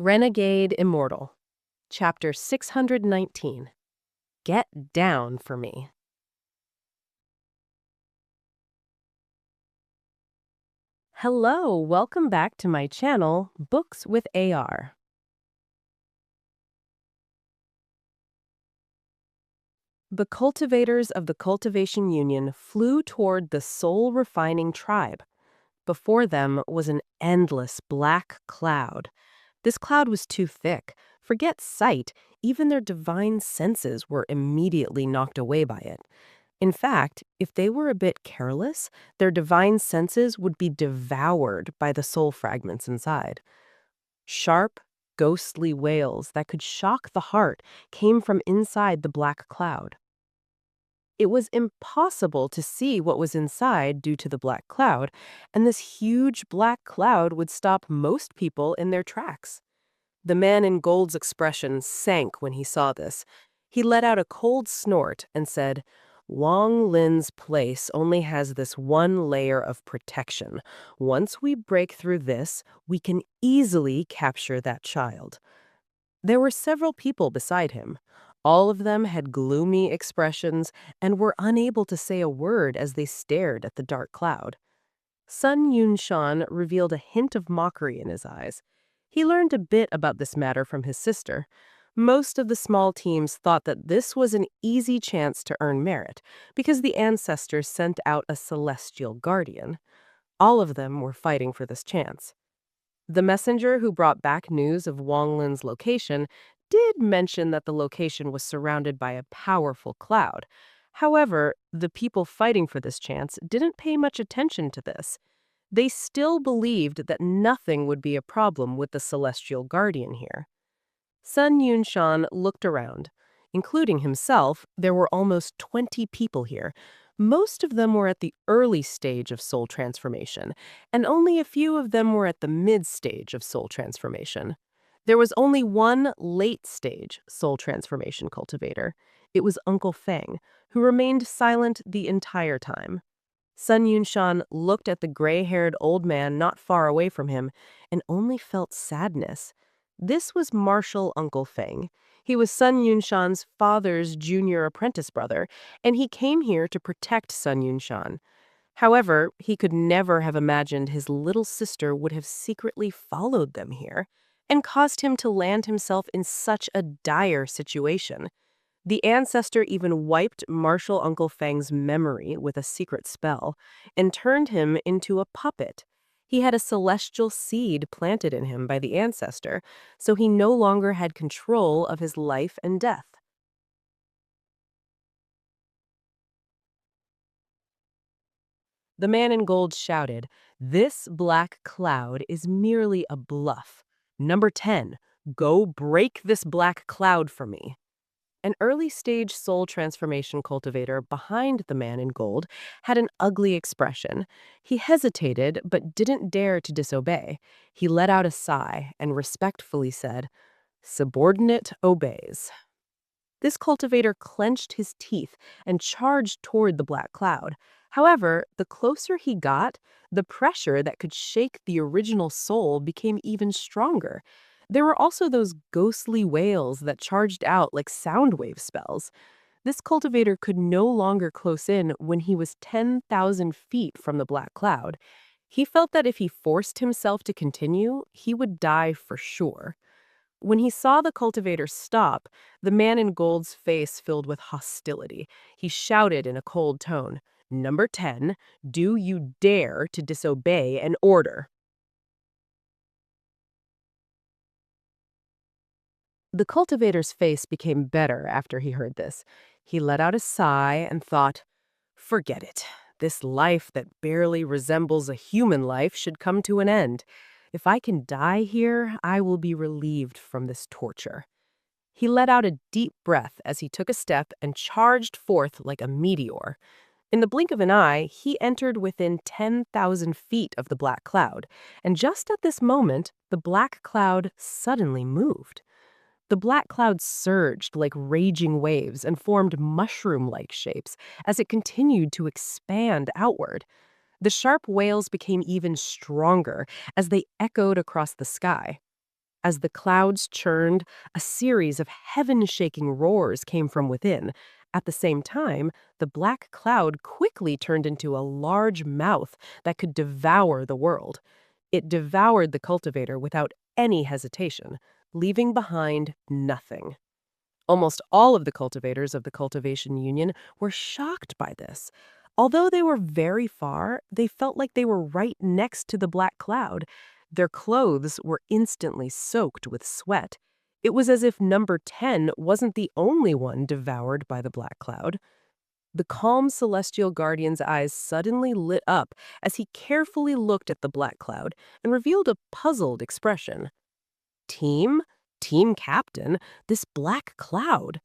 Renegade Immortal, Chapter 619. Get Down for Me. Hello, welcome back to my channel, Books with AR. The cultivators of the Cultivation Union flew toward the soul-refining tribe. Before them was an endless black cloud. This cloud was too thick. Forget sight, even their divine senses were immediately knocked away by it. In fact, if they were a bit careless, their divine senses would be devoured by the soul fragments inside. Sharp, ghostly wails that could shock the heart came from inside the black cloud. It was impossible to see what was inside due to the black cloud, and this huge black cloud would stop most people in their tracks. The man in gold's expression sank when he saw this. He let out a cold snort and said, "Wang Lin's place only has this one layer of protection. Once we break through this, we can easily capture that child." There were several people beside him. All of them had gloomy expressions and were unable to say a word as they stared at the dark cloud. Sun Yunshan revealed a hint of mockery in his eyes. He learned a bit about this matter from his sister. Most of the small teams thought that this was an easy chance to earn merit, because the ancestors sent out a celestial guardian. All of them were fighting for this chance. The messenger who brought back news of Wang Lin's location did mention that the location was surrounded by a powerful cloud. However, the people fighting for this chance didn't pay much attention to this. They still believed that nothing would be a problem with the celestial guardian here. Sun Yunshan looked around. Including himself, there were almost 20 people here. Most of them were at the early stage of soul transformation, and only a few of them were at the mid stage of soul transformation. There was only one late stage soul transformation cultivator. It was Uncle Feng, who remained silent the entire time. Sun Yunshan looked at the gray-haired old man not far away from him and only felt sadness. This was Marshal Uncle Feng. He was Sun Yunshan's father's junior apprentice brother, and he came here to protect Sun Yunshan. However, he could never have imagined his little sister would have secretly followed them here and caused him to land himself in such a dire situation. The ancestor even wiped Marshal Uncle Feng's memory with a secret spell and turned him into a puppet. He had a celestial seed planted in him by the ancestor, so he no longer had control of his life and death. The man in gold shouted, "This black cloud is merely a bluff. Number 10, go break this black cloud for me." An early-stage soul transformation cultivator behind the man in gold had an ugly expression. He hesitated but didn't dare to disobey. He let out a sigh and respectfully said, "Subordinate obeys." This cultivator clenched his teeth and charged toward the black cloud. However, the closer he got, the pressure that could shake the original soul became even stronger. There were also those ghostly wails that charged out like sound wave spells. This cultivator could no longer close in when he was 10,000 feet from the black cloud. He felt that if he forced himself to continue, he would die for sure. When he saw the cultivator stop, the man in gold's face filled with hostility. He shouted in a cold tone, "Number 10, do you dare to disobey an order?" The cultivator's face became better after he heard this. He let out a sigh and thought, "Forget it. This life that barely resembles a human life should come to an end. If I can die here, I will be relieved from this torture." He let out a deep breath as he took a step and charged forth like a meteor. In the blink of an eye, he entered within 10,000 feet of the black cloud, and just at this moment, the black cloud suddenly moved. The black cloud surged like raging waves and formed mushroom-like shapes as it continued to expand outward. The sharp wails became even stronger as they echoed across the sky. As the clouds churned, a series of heaven-shaking roars came from within. At the same time, the black cloud quickly turned into a large mouth that could devour the world. It devoured the cultivator without any hesitation, leaving behind nothing. Almost all of the cultivators of the Cultivation Union were shocked by this. Although they were very far, they felt like they were right next to the black cloud. Their clothes were instantly soaked with sweat. It was as if number 10 wasn't the only one devoured by the black cloud. The calm celestial guardian's eyes suddenly lit up as he carefully looked at the black cloud and revealed a puzzled expression. Team? Team captain? This black cloud?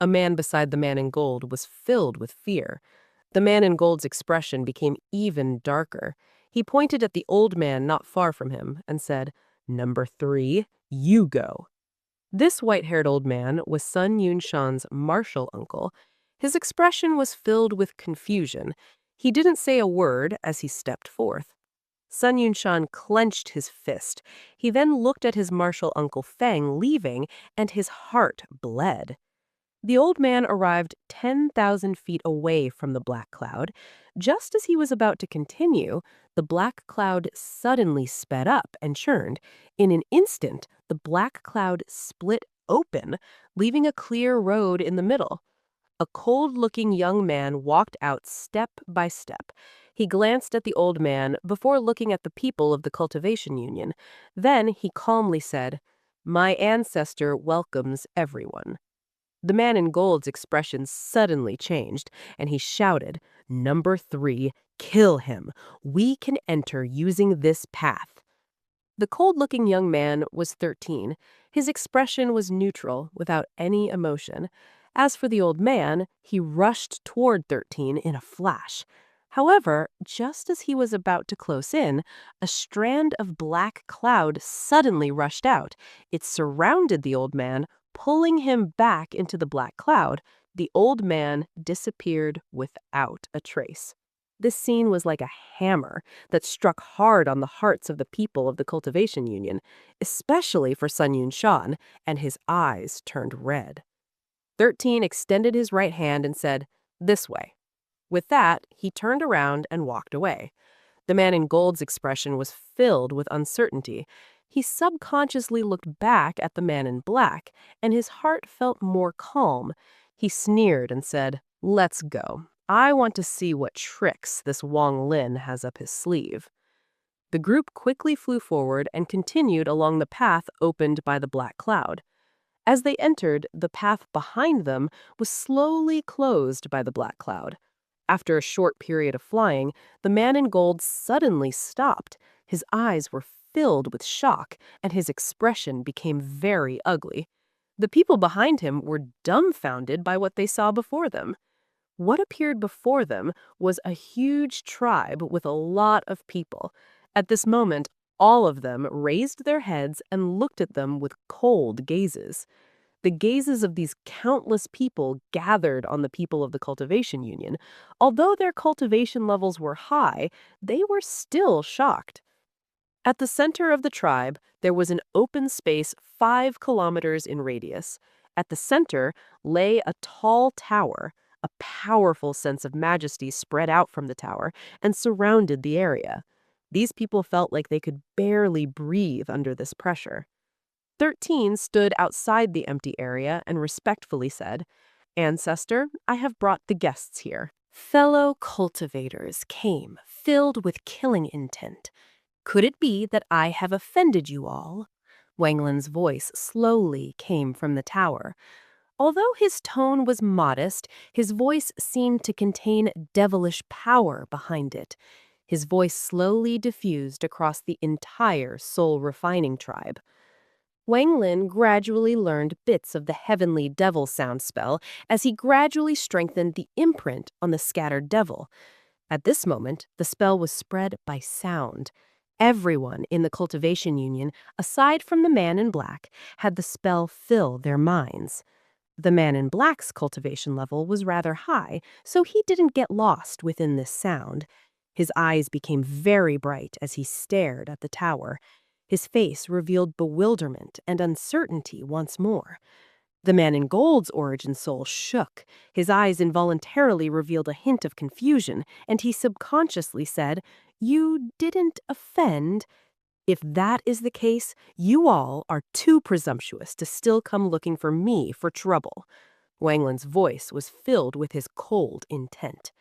A man beside the man in gold was filled with fear. The man in gold's expression became even darker. He pointed at the old man not far from him and said, "Number 3, you go." This white-haired old man was Sun Yunshan's martial uncle. His expression was filled with confusion. He didn't say a word as he stepped forth. Sun Yunshan clenched his fist. He then looked at his martial uncle Feng leaving, and his heart bled. The old man arrived 10,000 feet away from the black cloud. Just as he was about to continue, the black cloud suddenly sped up and churned. In an instant, the black cloud split open, leaving a clear road in the middle. A cold-looking young man walked out step by step. He glanced at the old man before looking at the people of the Cultivation Union. Then he calmly said, "My ancestor welcomes everyone." The man in gold's expression suddenly changed, and he shouted, "Number 3, kill him. We can enter using this path." The cold-looking young man was 13. His expression was neutral, without any emotion. As for the old man, he rushed toward 13 in a flash. However, just as he was about to close in, a strand of black cloud suddenly rushed out. It surrounded the old man, pulling him back into the black cloud. The old man disappeared without a trace. This scene was like a hammer that struck hard on the hearts of the people of the Cultivation Union, especially for Sun Yunshan, and his eyes turned red. 13 extended his right hand and said, "This way." With that, he turned around and walked away. The man in gold's expression was filled with uncertainty. He subconsciously looked back at the man in black, and his heart felt more calm. He sneered and said, "Let's go. I want to see what tricks this Wang Lin has up his sleeve." The group quickly flew forward and continued along the path opened by the black cloud. As they entered, the path behind them was slowly closed by the black cloud. After a short period of flying, the man in gold suddenly stopped. His eyes were filled with shock, and his expression became very ugly. The people behind him were dumbfounded by what they saw before them. What appeared before them was a huge tribe with a lot of people. At this moment, all of them raised their heads and looked at them with cold gazes. The gazes of these countless people gathered on the people of the Cultivation Union. Although their cultivation levels were high, they were still shocked. At the center of the tribe, there was an open space 5 kilometers in radius. At the center lay a tall tower. A powerful sense of majesty spread out from the tower and surrounded the area. These people felt like they could barely breathe under this pressure. 13 stood outside the empty area and respectfully said, "Ancestor, I have brought the guests here." Fellow cultivators came, filled with killing intent. "Could it be that I have offended you all?" Wang Lin's voice slowly came from the tower. Although his tone was modest, his voice seemed to contain devilish power behind it. His voice slowly diffused across the entire soul-refining tribe. Wang Lin gradually learned bits of the heavenly devil sound spell as he gradually strengthened the imprint on the scattered devil. At this moment, the spell was spread by sound. Everyone in the Cultivation Union, aside from the man in black, had the spell fill their minds. The man in black's cultivation level was rather high, so he didn't get lost within this sound. His eyes became very bright as he stared at the tower. His face revealed bewilderment and uncertainty once more. The man in gold's origin soul shook. His eyes involuntarily revealed a hint of confusion, and he subconsciously said, "You didn't offend? If that is the case, you all are too presumptuous to still come looking for me for trouble." Wang Lin's voice was filled with his cold intent.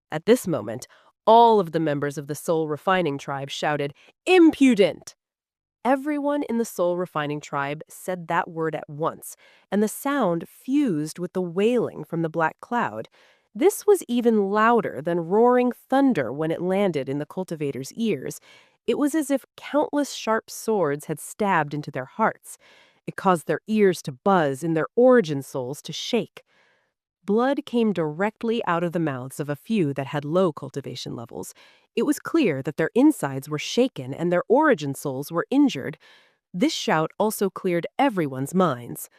At this moment, all of the members of the soul refining tribe shouted, "Impudent!" Everyone in the soul refining tribe said that word at once, and the sound fused with the wailing from the black cloud. This was even louder than roaring thunder when it landed in the cultivator's ears. It was as if countless sharp swords had stabbed into their hearts. It caused their ears to buzz and their origin souls to shake. Blood came directly out of the mouths of a few that had low cultivation levels. It was clear that their insides were shaken and their origin souls were injured. This shout also cleared everyone's minds.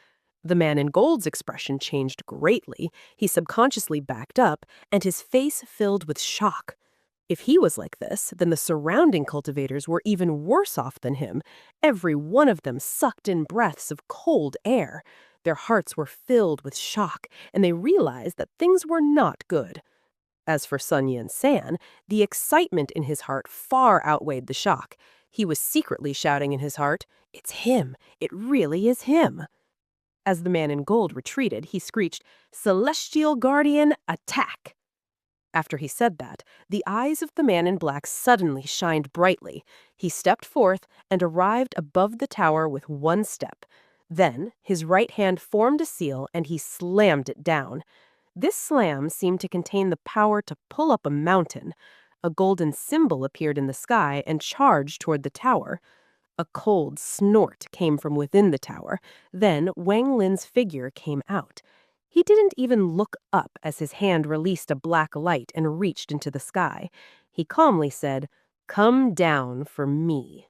The man in gold's expression changed greatly. He subconsciously backed up, and his face filled with shock. If he was like this, then the surrounding cultivators were even worse off than him. Every one of them sucked in breaths of cold air. Their hearts were filled with shock, and they realized that things were not good. As for Sun San, the excitement in his heart far outweighed the shock. He was secretly shouting in his heart, "It's him! It really is him!" As the man in gold retreated, he screeched, "Celestial Guardian, attack!" After he said that, the eyes of the man in black suddenly shined brightly. He stepped forth and arrived above the tower with one step. Then, his right hand formed a seal and he slammed it down. This slam seemed to contain the power to pull up a mountain. A golden symbol appeared in the sky and charged toward the tower. A cold snort came from within the tower. Then Wang Lin's figure came out. He didn't even look up as his hand released a black light and reached into the sky. He calmly said, "Come down for me."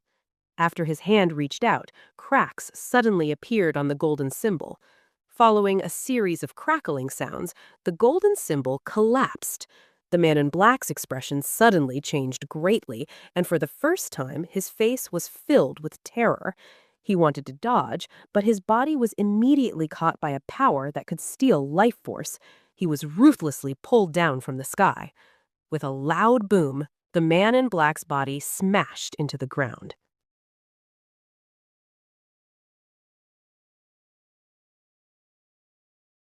After his hand reached out, cracks suddenly appeared on the golden symbol. Following a series of crackling sounds, the golden symbol collapsed. The man in black's expression suddenly changed greatly, and for the first time, his face was filled with terror. He wanted to dodge, but his body was immediately caught by a power that could steal life force. He was ruthlessly pulled down from the sky. With a loud boom, the man in black's body smashed into the ground.